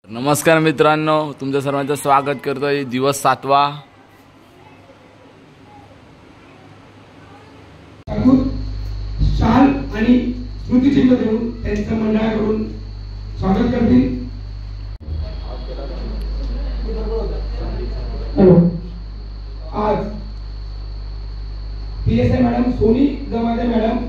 नमस्कार मित्रांनो, तुमच्या सर्वांचं स्वागत करतोय। दिवस 7वा। शाल आणि स्मृतिचिन्ह देऊन त्यांच्या मंडळाकडून स्वागत करतील। आज पीएसआय मॅडम सोनी जमादे मॅडम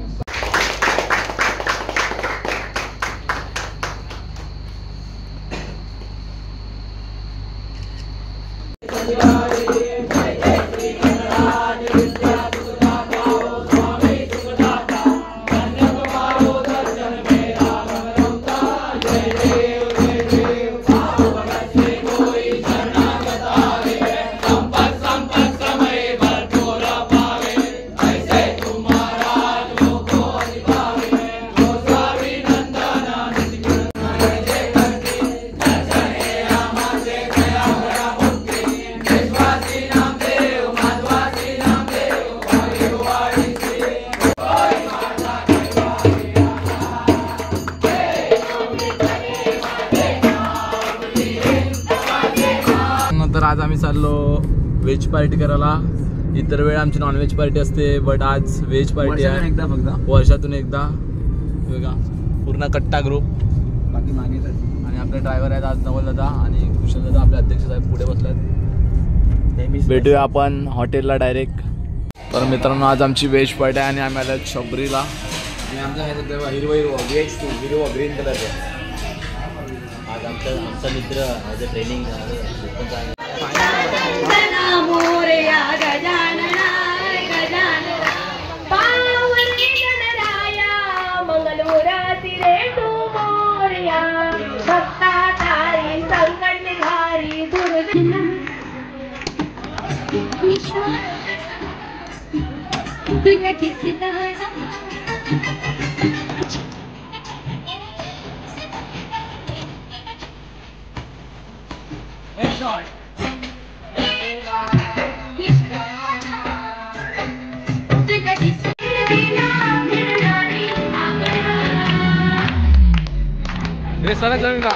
आज आम्ही चाललो व्हेज पार्टी करायला। इतर वेळ आमची नॉन व्हेज पार्टी असते, बट आज व्हेज पार्टी आहे। एकदा फक्त वर्षातून एकदा बघा, पूर्ण कट्टा ग्रुप बाकी मागे। आणि आपले ड्रायव्हर आहेत आज नवल दादा आणि कुशल दादा, आपले अध्यक्ष साहेब पुढे बसलात। भेटूया आपण हॉटेलला डायरेक्ट। तर मित्रांनो, आज आमची व्हेज पार्टी आहे आणि आम्ही आलो शबरीला। आणि आमचा हिरवा ग्रीन कलर आज आमचा मित्र ट्रेनिंग मोरया गजानना गजानना पावनी गणराया मंगलमूर्ती रे तू मोरया भक्ता तारी संकट निहारी दुर्जना तुझ्या किसिताना सारा जमीन का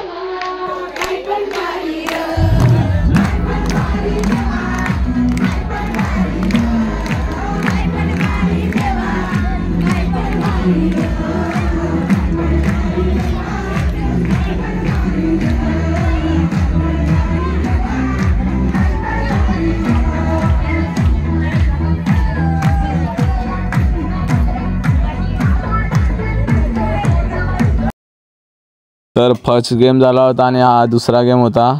तर फर्स्ट गेम झाला होता आणि हा दुसरा गेम होता।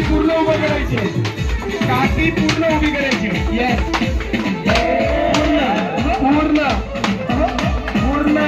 पूर्ण उभं करायचे, काठी पूर्ण उभी करायची। येस, पूर्ण पूर्ण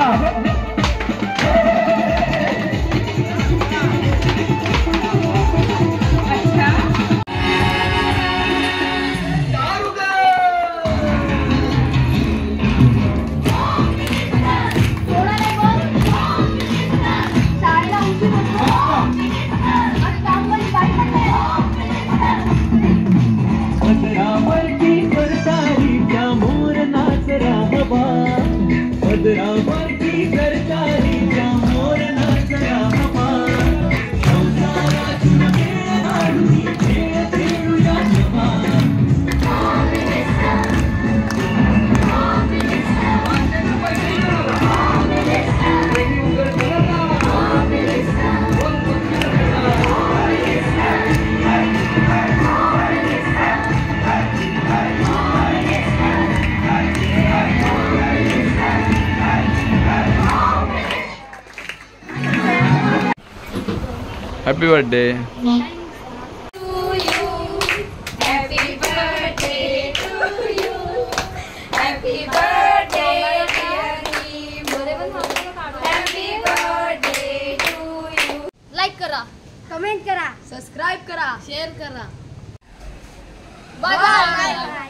happy birthday. Happy birthday, dear comment करा, सबस्क्राईब करा, शेअर करा. Bye bye.